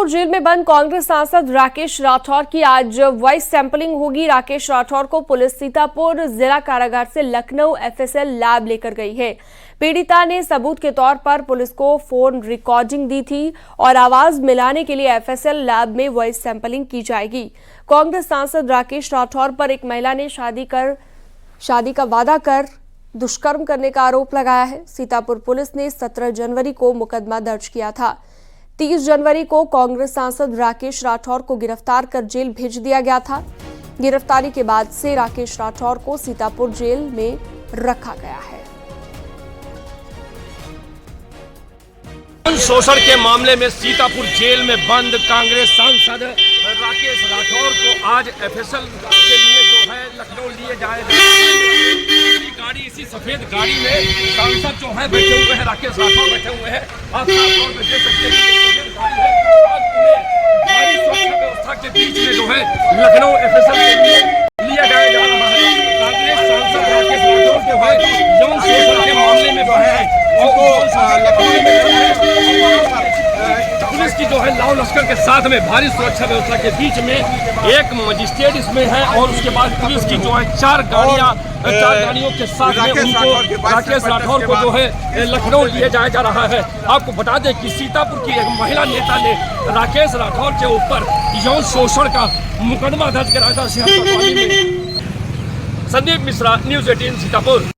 Jail में बंद कांग्रेस सांसद राकेश राठौर की आज वॉइस सैंपलिंग होगी। राकेश राठौर को पुलिस सीतापुर जिला कारागार से लखनऊ एफएसएल लैब लेकर गई है। पीड़िता ने सबूत के तौर पर पुलिस को फोन रिकॉर्डिंग दी थी और आवाज मिलाने के लिए एफएसएल लैब में वॉइस सैंपलिंग की जाएगी। कांग्रेस सांसद राकेश राठौर पर एक महिला ने शादी का वादा कर दुष्कर्म करने का आरोप लगाया है। सीतापुर पुलिस ने 17 जनवरी को मुकदमा दर्ज किया था। 30 जनवरी को कांग्रेस सांसद राकेश राठौर को गिरफ्तार कर जेल भेज दिया गया था। गिरफ्तारी के बाद से राकेश राठौर को सीतापुर जेल में रखा गया है। शोषण के मामले में सीतापुर जेल में बंद कांग्रेस सांसद राकेश राठौर को आज एफएसएल के लिए जो है लखनऊ लिए जाएगा। गाड़ी इसी सफेद गाड़ी में सांसद जो है बैठे हुए हैं, राकेश राठौर बैठे हुए हैं। आप साफ तौर पर देख सकते हैं सफेद गाड़ी है। भारी सुरक्षा व्यवस्था के बीच में जो है लखनऊ एफएसएल के लिए लिया जा रहा है। कांग्रेस सांसद राकेश राठौर के भाई यौन शोषण के मामले में पुलिस की जो है लाव लश्कर के साथ में भारी सुरक्षा व्यवस्था के बीच में एक मजिस्ट्रेट इसमें है और उसके बाद पुलिस की जो है चार गाड़ियों के साथ में उनको राकेश राठौर को जो है लखनऊ लिए जाया जा रहा है। आपको बता दें कि सीतापुर की एक महिला नेता ने राकेश राठौर के ऊपर यौन शोषण का मुकदमा दर्ज कराया था। संदीप मिश्रा, न्यूज़ 18 सीतापुर।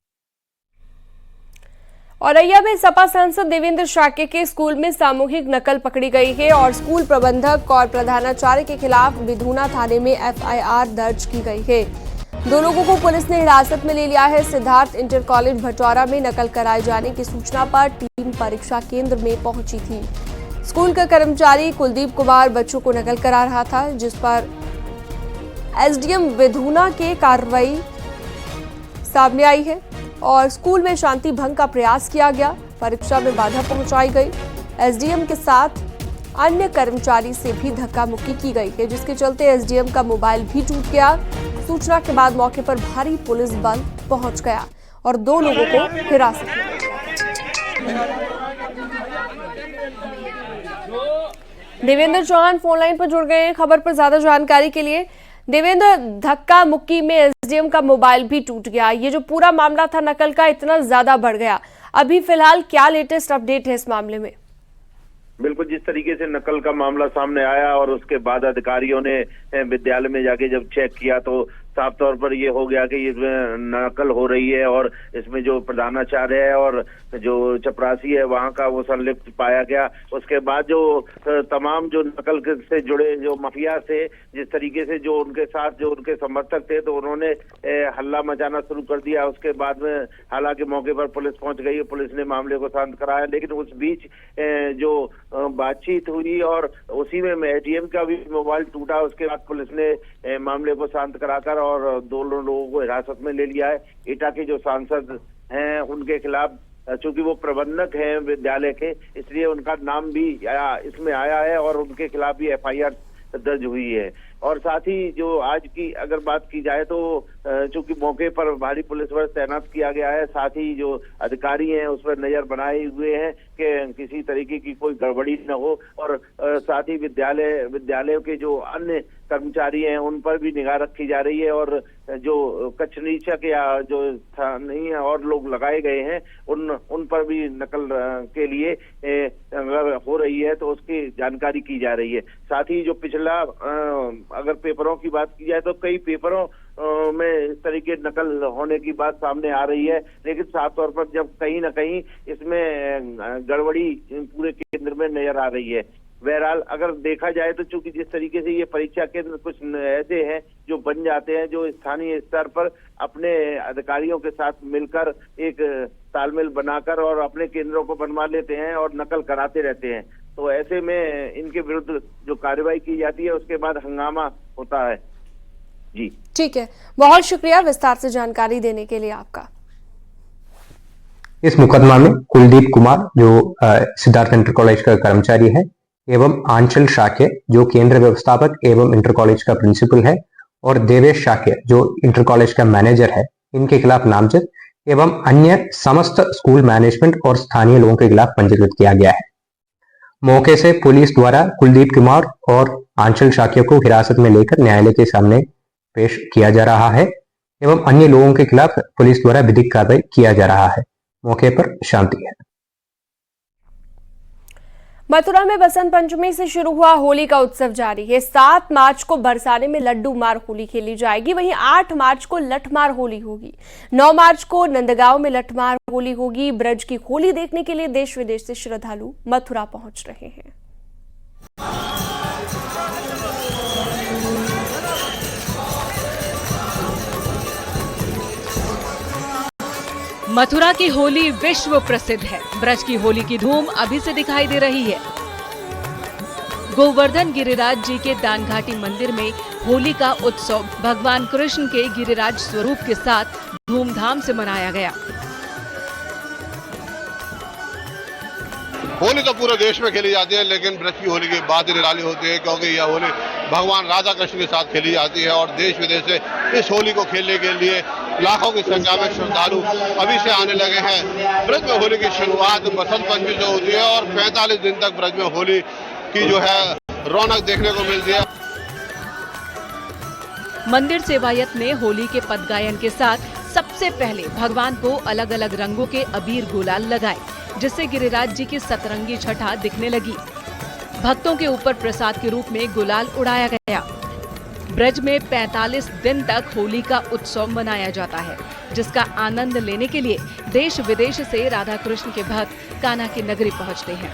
औरैया में सपा सांसद देवेंद्र शाक्य के स्कूल में सामूहिक नकल पकड़ी गई है और स्कूल प्रबंधक और प्रधानाचार्य के खिलाफ विधूना थाने में एफआईआर दर्ज की गई है। 2 लोगों को पुलिस ने हिरासत में ले लिया है। सिद्धार्थ इंटर कॉलेज भटौरा में नकल कराए जाने की सूचना पर टीम परीक्षा केंद्र में पहुंची थी। स्कूल का कर्मचारी कुलदीप कुमार बच्चों को नकल करा रहा था, जिस पर एसडीएम विधूना के कार्रवाई सामने आई है और स्कूल में शांति भंग का प्रयास किया गया। परीक्षा में बाधा पहुंचाई गई। एसडीएम के साथ अन्य कर्मचारी से भी धक्का मुक्की की गई है, जिसके चलते एसडीएम का मोबाइल भी टूट गया। सूचना के बाद मौके पर भारी पुलिस बल पहुंच गया और 2 लोगों को हिरासत में लिया। देवेंद्र चौहान फोनलाइन पर जुड़ गए हैं खबर पर ज्यादा जानकारी के लिए। देवेंद्र, धक्का मुक्की में एसडीएम का मोबाइल भी टूट गया। ये जो पूरा मामला था नकल का, इतना ज्यादा बढ़ गया। अभी फिलहाल क्या लेटेस्ट अपडेट है इस मामले में? बिल्कुल, जिस तरीके से नकल का मामला सामने आया और उसके बाद अधिकारियों ने विद्यालय में जाके जब चेक किया तो साफ तौर पर ये हो गया कि इसमें नकल हो रही है और इसमें जो प्रधानाचार्य है और जो चपरासी है वहां का वो संलिप्त पाया गया। उसके बाद जो तमाम जो नकल से जुड़े जो माफिया थे, जिस तरीके से जो उनके साथ जो उनके समर्थक थे, तो उन्होंने हल्ला मचाना शुरू कर दिया। उसके बाद में हालांकि मौके पर पुलिस पहुंच गई, पुलिस ने मामले को शांत कराया, लेकिन उस बीच जो बातचीत हुई और उसी में एसडीएम का भी मोबाइल टूटा। उसके बाद पुलिस ने मामले को शांत कराकर और 2 लोगों को हिरासत में ले लिया है। एटा के जो सांसद हैं उनके खिलाफ, चूंकि वो प्रबंधक हैं विद्यालय के, इसलिए उनका नाम भी इसमें आया है और उनके खिलाफ भी एफआईआर दर्ज हुई है। और साथ ही जो आज की अगर बात की जाए तो चूंकि मौके पर भारी पुलिस बल तैनात किया गया है, साथ ही जो अधिकारी हैं उस पर नजर बनाए हुए हैं कि किसी तरीके की कोई गड़बड़ी न हो। और साथ ही विद्यालयों के जो अन्य कर्मचारी हैं उन पर भी निगाह रखी जा रही है और जो कक्ष निरीक्षक या जो स्थानीय और लोग लगाए गए हैं उन पर भी नकल के लिए अगर हो रही है तो उसकी जानकारी की जा रही है। साथ ही जो पिछला अगर पेपरों की बात की जाए तो कई पेपरों में इस तरीके नकल होने की बात सामने आ रही है, लेकिन साफ तौर पर जब कहीं ना कहीं इसमें गड़बड़ी पूरे केंद्र में नजर आ रही है। बहरहाल अगर देखा जाए तो चूंकि जिस तरीके से ये परीक्षा केंद्र कुछ ऐसे हैं जो बन जाते हैं, जो स्थानीय स्तर पर अपने अधिकारियों के साथ मिलकर एक तालमेल बनाकर और अपने केंद्रों को बनवा लेते हैं और नकल कराते रहते हैं, तो ऐसे में इनके विरुद्ध जो कार्रवाई की जाती है उसके बाद हंगामा होता है। जी ठीक है, बहुत शुक्रिया विस्तार से जानकारी देने के लिए आपका। इस मुकदमा में कुलदीप कुमार जो सिद्धार्थ इंटर कॉलेज का कर्मचारी है एवं आंचल शाक्य जो केंद्र व्यवस्थापक एवं इंटर कॉलेज का प्रिंसिपल है और देवेश शाक्य जो इंटर कॉलेज का मैनेजर है, इनके खिलाफ नामजद एवं अन्य समस्त स्कूल मैनेजमेंट और स्थानीय लोगों के खिलाफ पंजीकृत किया गया है। मौके से पुलिस द्वारा कुलदीप कुमार और आंचल शाक्य को हिरासत में लेकर न्यायालय के सामने पेश किया जा रहा है एवं अन्य लोगों के खिलाफ पुलिस द्वारा विधिक कार्रवाई किया जा रहा है। मौके पर शांति है। मथुरा में बसंत पंचमी से शुरू हुआ होली का उत्सव जारी है। 7 मार्च को बरसाने में लड्डू मार होली खेली जाएगी, वहीं 8 मार्च को लठमार होली होगी। 9 मार्च को नंदगांव में लठमार होली होगी। ब्रज की होली देखने के लिए देश विदेश से श्रद्धालु मथुरा पहुंच रहे हैं। मथुरा की होली विश्व प्रसिद्ध है। ब्रज की होली की धूम अभी से दिखाई दे रही है। गोवर्धन गिरिराज जी के दानघाटी मंदिर में होली का उत्सव भगवान कृष्ण के गिरिराज स्वरूप के साथ धूमधाम से मनाया गया। होली तो पूरे देश में खेली जाती है, लेकिन ब्रज की होली की बात निराली होती है, क्योंकि यह होली भगवान राधा कृष्ण के साथ खेली जाती है और देश विदेश से इस होली को खेलने के लिए लाखों की संख्या में श्रद्धालु अभी से आने लगे हैं। ब्रज में होली की शुरुआत बसंत पंचमी से होती है और 45 दिन तक ब्रज में होली की जो है रौनक देखने को मिलती है। मंदिर सेवायत ने होली के पद गायन के साथ सबसे पहले भगवान को अलग अलग रंगों के अबीर गुलाल लगाए, जिससे गिरिराज जी की सतरंगी छटा दिखने लगी। भक्तों के ऊपर प्रसाद के रूप में गुलाल उड़ाया गया। ब्रज में 45 दिन तक होली का उत्सव मनाया जाता है, जिसका आनंद लेने के लिए देश विदेश से राधा कृष्ण के भक्त कान्हा की नगरी पहुंचते हैं।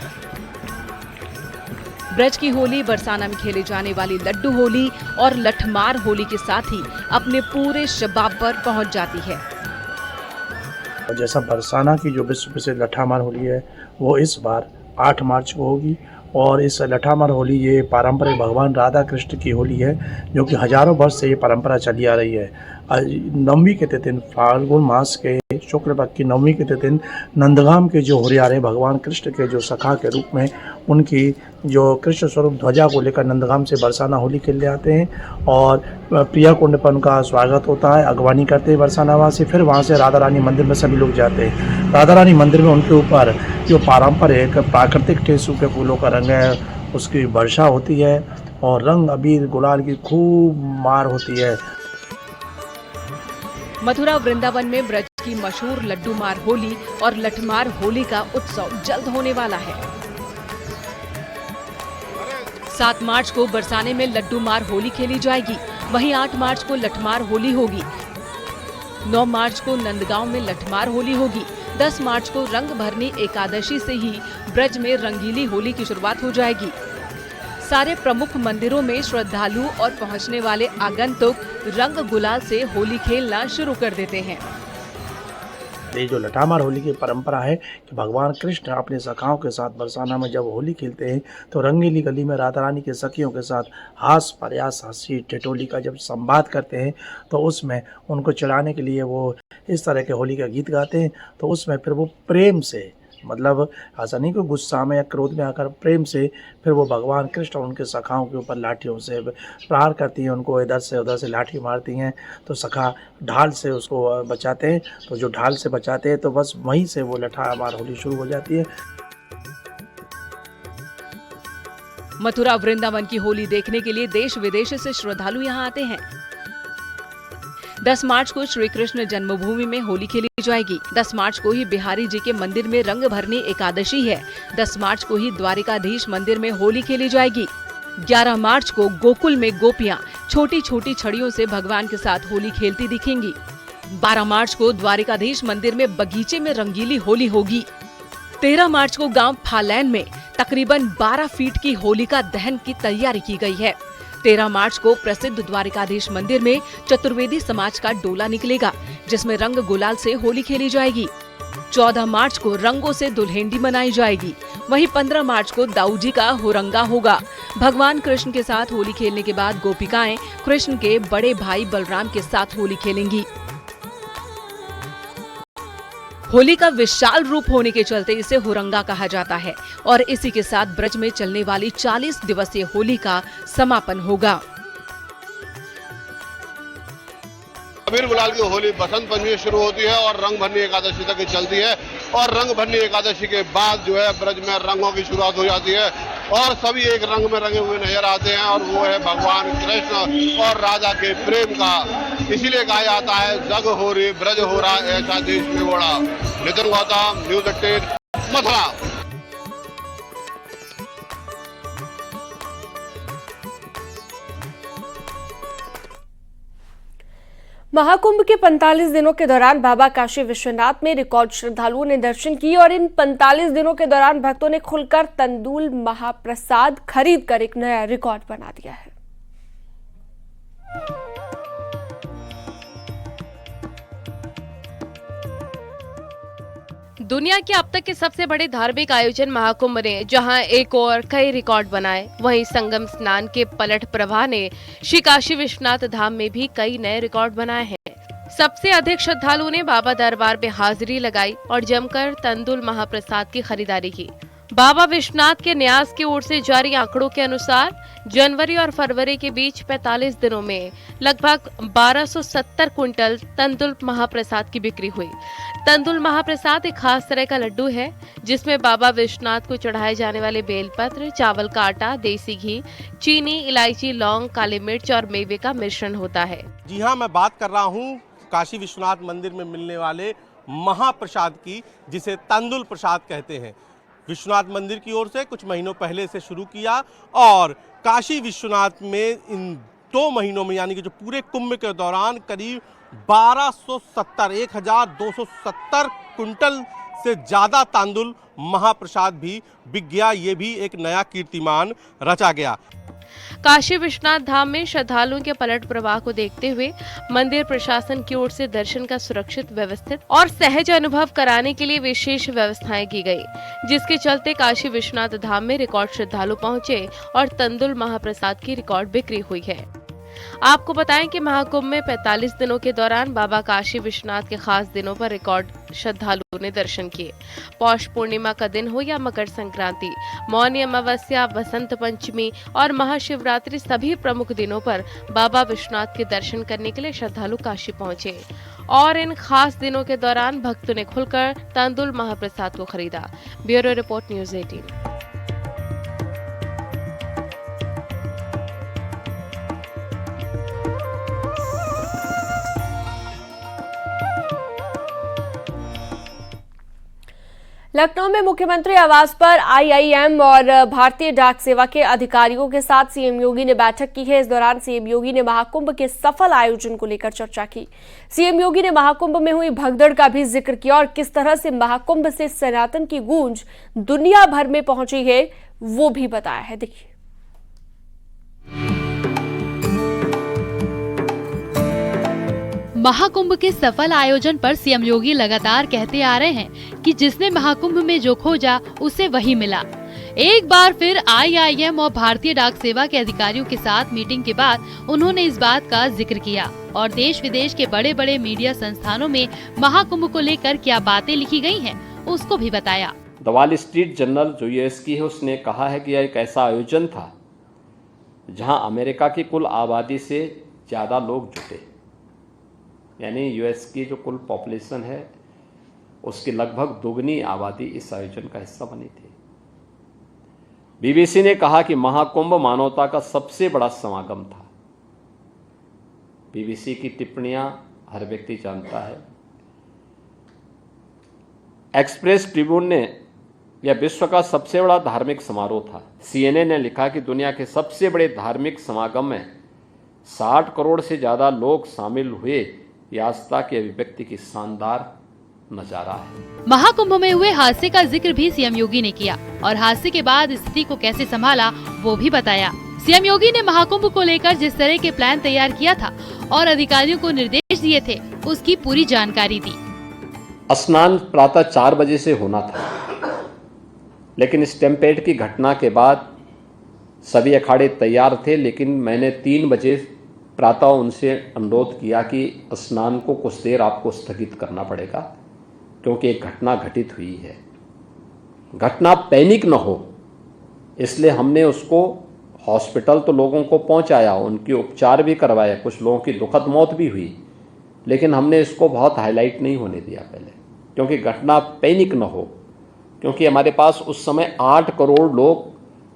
ब्रज की होली बरसाना में खेले जाने वाली लड्डू होली और लठमार होली के साथ ही अपने पूरे शबाब पर पहुंच जाती है। जैसा बरसाना की जो विश्व प्रसिद्ध लठामार होली है वो इस बार 8 मार्च को होगी और इस लठामार होली ये पारंपरिक भगवान राधा कृष्ण की होली है, जो कि हजारों वर्ष से ये परंपरा चली आ रही है। नवमी के दिन फाल्गुन मास के शुक्ल पक्ष की नवमी के दिन नंदगाम के जो होरियारे भगवान कृष्ण के जो सखा के रूप में उनकी जो कृष्ण स्वरूप ध्वजा को लेकर नंदगाम से बरसाना होली खेलने आते हैं और प्रिया कुंड पर उनका स्वागत होता है, अगवानी करते हैं बरसाना वासी। फिर वहाँ से राधा रानी मंदिर में सभी लोग जाते हैं। राधा रानी मंदिर में उनके ऊपर जो पारंपरिक प्राकृतिक टेसू के फूलों का रंग है उसकी वर्षा होती है और रंग अबीर गुलाल की खूब मार होती है। मथुरा वृंदावन में ब्रज की मशहूर लड्डू मार होली और लठमार होली का उत्सव जल्द होने वाला है। 7 मार्च को बरसाने में लड्डू मार होली खेली जाएगी, वहीं 8 मार्च को लठमार होली होगी। 9 मार्च को नंदगांव में लठमार होली होगी। 10 मार्च को रंग भरनी एकादशी से ही ब्रज में रंगीली होली की शुरुआत हो जाएगी। सारे प्रमुख मंदिरों में श्रद्धालु और पहुंचने वाले आगंतुक रंग गुलाल से होली खेलना शुरू कर देते हैं। ये जो लठामार होली की परंपरा है कि भगवान कृष्ण अपने सखाओं के साथ बरसाना में जब होली खेलते हैं तो रंगीली गली में राधा रानी के सखियों के साथ हास प्रयास हंसी ठिठोली का जब संवाद करते हैं तो उसमें उनको चिढ़ाने के लिए वो इस तरह के होली का गीत गाते हैं। तो उसमें फिर वो प्रेम से, मतलब ऐसा नहीं कि गुस्सा में या क्रोध में आकर प्रेम से फिर वो भगवान कृष्ण उनके सखाओं के ऊपर लाठियों से प्रहार करती हैं, उनको इधर से उधर से लाठी मारती हैं। तो सखा ढाल से उसको बचाते हैं, तो जो ढाल से बचाते हैं तो बस वहीं से वो लठामार होली शुरू हो जाती है। मथुरा वृंदावन की होली देखने के लिए देश विदेश से श्रद्धालु यहाँ आते हैं। 10 मार्च को श्री कृष्ण जन्मभूमि में होली खेली जाएगी। 10 मार्च को ही बिहारी जी के मंदिर में रंग भरनी एकादशी है। 10 मार्च को ही द्वारिकाधीश मंदिर में होली खेली जाएगी। 11 मार्च को गोकुल में गोपियां छोटी छोटी छड़ियों से भगवान के साथ होली खेलती दिखेंगी। 12 मार्च को द्वारिकाधीश मंदिर में बगीचे में रंगीली होली होगी। 13 मार्च को गांव फालैन में तकरीबन 12 फीट की होलिका दहन की तैयारी की गई है। 13 मार्च को प्रसिद्ध द्वारिकाधीश मंदिर में चतुर्वेदी समाज का डोला निकलेगा, जिसमें रंग गुलाल से होली खेली जाएगी। 14 मार्च को रंगों से दुल्हेंडी मनाई जाएगी। वहीं 15 मार्च को दाऊजी का हुरंगा होगा। भगवान कृष्ण के साथ होली खेलने के बाद गोपिकाएं कृष्ण के बड़े भाई बलराम के साथ होली खेलेंगी। होली का विशाल रूप होने के चलते इसे हुरंगा कहा जाता है और इसी के साथ ब्रज में चलने वाली 40 दिवसीय होली का समापन होगा। अबीर गुलाल की होली बसंत पंचमी शुरू होती है और रंग भरनी एकादशी तक चलती है। और रंग भरनी एकादशी के बाद जो है ब्रज में रंगों की शुरुआत हो जाती है और सभी एक रंग में रंगे हुए नजर आते हैं और वो है भगवान कृष्ण और राधा के प्रेम का। इसीलिए कहा जाता है जग हो रही ब्रज हो रहा ऐसा देश में बड़ा। नितिन गौतम, न्यूज़ 18 मथुरा। महाकुंभ के 45 दिनों के दौरान बाबा काशी विश्वनाथ में रिकॉर्ड श्रद्धालुओं ने दर्शन किए और इन 45 दिनों के दौरान भक्तों ने खुलकर तंदूल महाप्रसाद खरीदकर एक नया रिकॉर्ड बना दिया है। दुनिया के अब तक के सबसे बड़े धार्मिक आयोजन महाकुंभ ने जहां एक और कई रिकॉर्ड बनाए, वहीं संगम स्नान के पलट प्रवाह ने श्री काशी विश्वनाथ धाम में भी कई नए रिकॉर्ड बनाए हैं। सबसे अधिक श्रद्धालुओं ने बाबा दरबार में हाजिरी लगाई और जमकर तंदूल महाप्रसाद की खरीदारी की। बाबा विश्वनाथ के न्यास की ओर से जारी आंकड़ों के अनुसार जनवरी और फरवरी के बीच 45 दिनों में लगभग 1270 क्विंटल तंदूल महाप्रसाद की बिक्री हुई। तंदूल महाप्रसाद एक खास तरह का लड्डू है जिसमें बाबा विश्वनाथ को चढ़ाए जाने वाले बेलपत्र, चावल का आटा, देसी घी, चीनी, इलायची, लौंग, काली मिर्च और मेवे का मिश्रण होता है। जी हाँ, मैं बात कर रहा हूँ काशी विश्वनाथ मंदिर में मिलने वाले महाप्रसाद की, जिसे तंदूल प्रसाद कहते हैं। विश्वनाथ मंदिर की ओर से कुछ महीनों पहले से शुरू किया और काशी विश्वनाथ में इन 2 महीनों में यानी कि जो पूरे कुंभ के दौरान करीब 1270 क्विंटल से ज़्यादा तांदुल महाप्रसाद भी बिक गया। ये भी एक नया कीर्तिमान रचा गया। काशी विश्वनाथ धाम में श्रद्धालुओं के पलट प्रवाह को देखते हुए मंदिर प्रशासन की ओर से दर्शन का सुरक्षित, व्यवस्थित और सहज अनुभव कराने के लिए विशेष व्यवस्थाएं की गई, जिसके चलते काशी विश्वनाथ धाम में रिकॉर्ड श्रद्धालु पहुंचे और तंदूल महाप्रसाद की रिकॉर्ड बिक्री हुई है। आपको बताएं कि महाकुंभ में 45 दिनों के दौरान बाबा काशी विश्वनाथ के खास दिनों पर रिकॉर्ड श्रद्धालुओं ने दर्शन किए। पौष पूर्णिमा का दिन हो या मकर संक्रांति, मौनी अमावस्या, बसंत पंचमी और महाशिवरात्रि, सभी प्रमुख दिनों पर बाबा विश्वनाथ के दर्शन करने के लिए श्रद्धालु काशी पहुंचे और इन खास दिनों के दौरान भक्तों ने खुलकर तंदूल महाप्रसाद को खरीदा। Bureau report, news 18। लखनऊ में मुख्यमंत्री आवास पर आईआईएम और भारतीय डाक सेवा के अधिकारियों के साथ सीएम योगी ने बैठक की है। इस दौरान सीएम योगी ने महाकुंभ के सफल आयोजन को लेकर चर्चा की। सीएम योगी ने महाकुंभ में हुई भगदड़ का भी जिक्र किया और किस तरह से महाकुंभ से सनातन की गूंज दुनिया भर में पहुंची है वो भी बताया है। देखिए, महाकुंभ के सफल आयोजन पर सीएम योगी लगातार कहते आ रहे हैं कि जिसने महाकुंभ में जो खोजा उसे वही मिला। एक बार फिर आईआईएम और भारतीय डाक सेवा के अधिकारियों के साथ मीटिंग के बाद उन्होंने इस बात का जिक्र किया और देश विदेश के बड़े बड़े मीडिया संस्थानों में महाकुंभ को लेकर क्या बातें लिखी गई हैं, उसको भी बताया। द वॉल स्ट्रीट जर्नल जो यूएस की है, उसने कहा है कि यह एक ऐसा आयोजन था जहां अमेरिका की कुल आबादी से ज़्यादा लोग जुटे, यानी यूएस की जो कुल पॉपुलेशन है उसकी लगभग दोगुनी आबादी इस आयोजन का हिस्सा बनी थी। बीबीसी ने कहा कि महाकुंभ मानवता का सबसे बड़ा समागम था। बीबीसी की टिप्पणियां हर व्यक्ति जानता है। एक्सप्रेस ट्रिब्यून ने यह विश्व का सबसे बड़ा धार्मिक समारोह था। सीएनए ने लिखा कि दुनिया के सबसे बड़े धार्मिक समागम में 60 करोड़ से ज़्यादा लोग शामिल हुए। यह आस्था की अभिव्यक्ति की शानदार नजारा है। महाकुंभ में हुए हादसे का जिक्र भी सीएम योगी ने किया और हादसे के बाद स्थिति को कैसे संभाला वो भी बताया। सीएम योगी ने महाकुंभ को लेकर जिस तरह के प्लान तैयार किया था और अधिकारियों को निर्देश दिए थे उसकी पूरी जानकारी दी। स्नान प्रातः 4 बजे से होना था, लेकिन स्टैम्पेड की घटना के बाद सभी अखाड़े तैयार थे, लेकिन मैंने 3 बजे प्रातः उनसे अनुरोध किया कि स्नान को कुछ देर आपको स्थगित करना पड़ेगा क्योंकि एक घटना घटित हुई है। घटना पैनिक न हो इसलिए हमने उसको हॉस्पिटल तो लोगों को पहुंचाया, उनके उपचार भी करवाए, कुछ लोगों की दुखद मौत भी हुई, लेकिन हमने इसको बहुत हाईलाइट नहीं होने दिया पहले। क्योंकि घटना पैनिक न हो, क्योंकि हमारे पास उस समय 8 करोड़ लोग,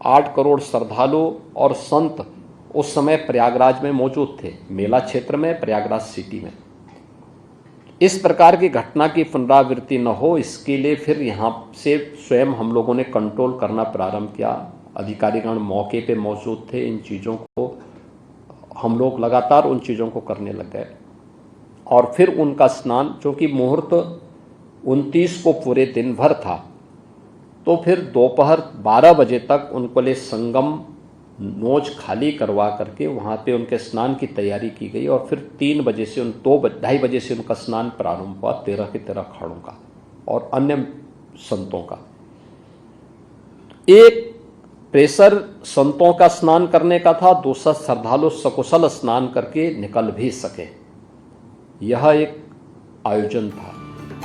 8 करोड़ श्रद्धालु और संत उस समय प्रयागराज में मौजूद थे, मेला क्षेत्र में, प्रयागराज सिटी में। इस प्रकार की घटना की पुनरावृत्ति न हो, इसके लिए फिर यहाँ से स्वयं हम लोगों ने कंट्रोल करना प्रारंभ किया। अधिकारीगण मौके पे मौजूद थे, इन चीज़ों को हम लोग लगातार उन चीज़ों को करने लग गए। और फिर उनका स्नान, चूँकि मुहूर्त 29 को पूरे दिन भर था, तो फिर दोपहर 12 बजे तक उनको लिए संगम नोच खाली करवा करके वहाँ पे उनके स्नान की तैयारी की गई। और फिर 3 बजे से 2-2:30 बजे से उनका स्नान प्रारंभ हुआ, 13 के 13 अखाड़ों का और अन्य संतों का। एक प्रेशर संतों का स्नान करने का था, दूसरा श्रद्धालु सकुशल स्नान करके निकल भी सके, यह एक आयोजन था।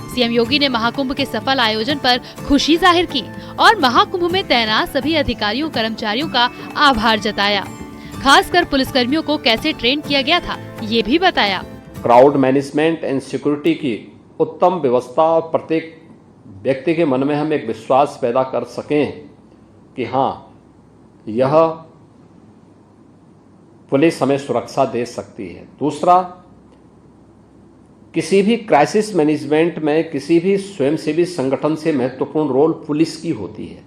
सीएम योगी ने महाकुंभ के सफल आयोजन पर खुशी जाहिर की और महाकुंभ में तैनात सभी अधिकारियों कर्मचारियों का आभार जताया। खासकर पुलिसकर्मियों को कैसे ट्रेन किया गया था, ये भी बताया। क्राउड मैनेजमेंट एंड सिक्योरिटी की उत्तम व्यवस्था और प्रत्येक व्यक्ति के मन में हम एक विश्वास पैदा कर सकें कि हाँ, यह पुलिस हमें सुरक्षा दे सकती है। दूसरा, किसी भी क्राइसिस मैनेजमेंट में किसी भी स्वयंसेवी संगठन से महत्वपूर्ण रोल पुलिस की होती है,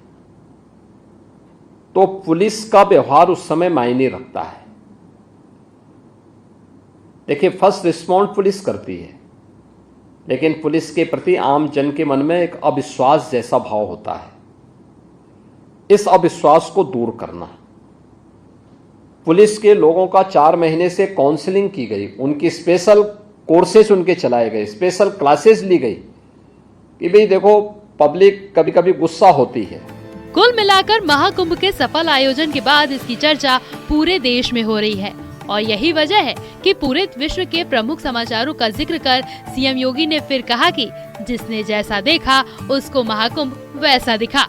तो पुलिस का व्यवहार उस समय मायने रखता है। देखिए, फर्स्ट रिस्पॉन्ड पुलिस करती है, लेकिन पुलिस के प्रति आम जन के मन में एक अविश्वास जैसा भाव होता है। इस अविश्वास को दूर करना, पुलिस के लोगों का 4 महीने से काउंसलिंग की गई, उनकी स्पेशल कोर्सेज उनके चलाए गए, स्पेशल क्लासेस ली गई कि भाई देखो, पब्लिक कभी कभी गुस्सा होती है। कुल मिलाकर महाकुंभ के सफल आयोजन के बाद इसकी चर्चा पूरे देश में हो रही है और यही वजह है कि पूरे विश्व के प्रमुख समाचारों का जिक्र कर सीएम योगी ने फिर कहा कि जिसने जैसा देखा उसको महाकुंभ वैसा दिखा।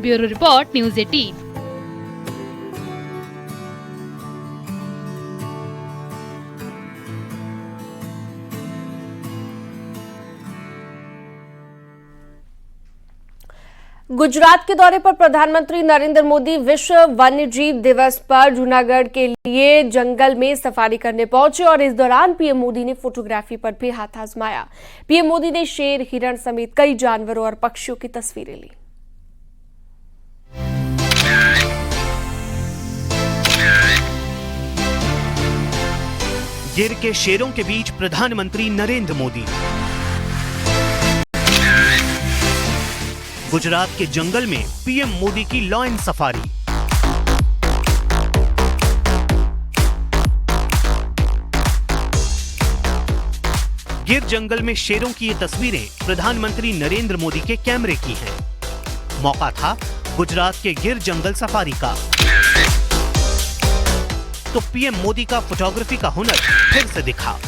Bureau report, news 18। गुजरात के दौरे पर प्रधानमंत्री नरेंद्र मोदी विश्व वन्यजीव दिवस पर जूनागढ़ के लिए जंगल में सफारी करने पहुंचे और इस दौरान पीएम मोदी ने फोटोग्राफी पर भी हाथ आजमाया। पीएम मोदी ने शेर, हिरण समेत कई जानवरों और पक्षियों की तस्वीरें ली। गिर के शेरों के बीच प्रधानमंत्री नरेंद्र मोदी। गुजरात के जंगल में पीएम मोदी की लॉयन सफारी। गिर जंगल में शेरों की ये तस्वीरें प्रधानमंत्री नरेंद्र मोदी के कैमरे की हैं। मौका था गुजरात के गिर जंगल सफारी का, तो पीएम मोदी का फोटोग्राफी का हुनर फिर से दिखा।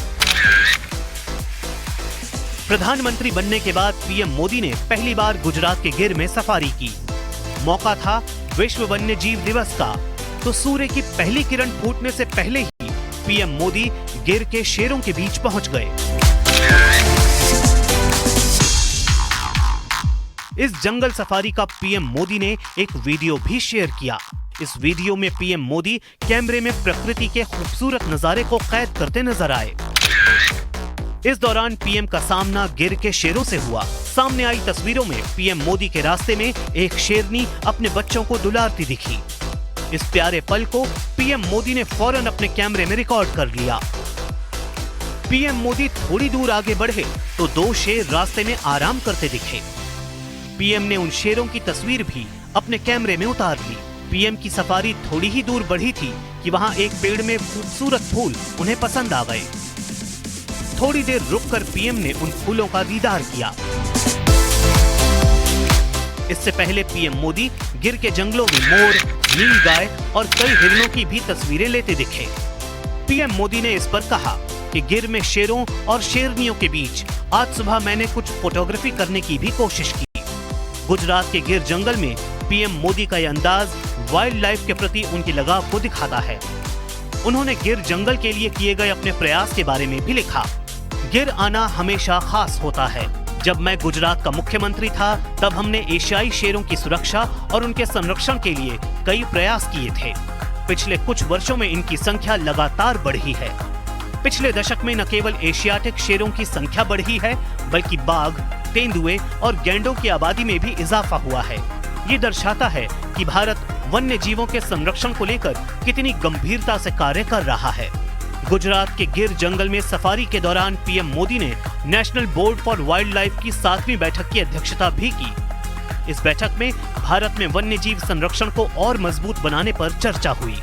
प्रधानमंत्री बनने के बाद पीएम मोदी ने पहली बार गुजरात के गिर में सफारी की। मौका था विश्व वन्यजीव दिवस का, तो सूर्य की पहली किरण फूटने से पहले ही पीएम मोदी गिर के शेरों के बीच पहुंच गए। इस जंगल सफारी का पीएम मोदी ने एक वीडियो भी शेयर किया। इस वीडियो में पीएम मोदी कैमरे में प्रकृति के खूबसूरत नजारे को कैद करते नजर आए। इस दौरान पीएम का सामना गिर के शेरों से हुआ। सामने आई तस्वीरों में पीएम मोदी के रास्ते में एक शेरनी अपने बच्चों को दुलारती दिखी। इस प्यारे पल को पीएम मोदी ने फौरन अपने कैमरे में रिकॉर्ड कर लिया। पीएम मोदी थोड़ी दूर आगे बढ़े तो 2 शेर रास्ते में आराम करते दिखे। पीएम ने उन शेरों की तस्वीर भी अपने कैमरे में उतार ली। पीएम की सफारी थोड़ी ही दूर बढ़ी थी कि वहां एक पेड़ में खूबसूरत फूल उन्हें पसंद आ गए। थोड़ी देर रुककर पीएम ने उन फूलों का दीदार किया। इससे पहले पीएम मोदी गिर के जंगलों में मोर, नीलगाय और कई हिरणों की भी तस्वीरें लेते दिखे। पीएम मोदी ने इस पर कहा कि गिर में शेरों और शेरनियों के बीच आज सुबह मैंने कुछ फोटोग्राफी करने की भी कोशिश की। गुजरात के गिर जंगल में पीएम मोदी का यह अंदाज वाइल्ड लाइफ के प्रति उनकी लगाव को दिखाता है। उन्होंने गिर जंगल के लिए किए गए अपने प्रयास के बारे में भी लिखा। गिर आना हमेशा खास होता है, जब मैं गुजरात का मुख्यमंत्री था तब हमने एशियाई शेरों की सुरक्षा और उनके संरक्षण के लिए कई प्रयास किए थे। पिछले कुछ वर्षों में इनकी संख्या लगातार बढ़ी है। पिछले दशक में न केवल एशियाटिक शेरों की संख्या बढ़ी है, बल्कि बाघ, तेंदुए और गैंडों की आबादी में भी इजाफा हुआ है। ये दर्शाता है कि भारत वन्य जीवों के संरक्षण को लेकर कितनी गंभीरता से कार्य कर रहा है। गुजरात के गिर जंगल में सफारी के दौरान पीएम मोदी ने national board for wild life की 7वीं बैठक की अध्यक्षता भी की। इस बैठक में भारत में वन्य जीव संरक्षण को और मजबूत बनाने पर चर्चा हुई।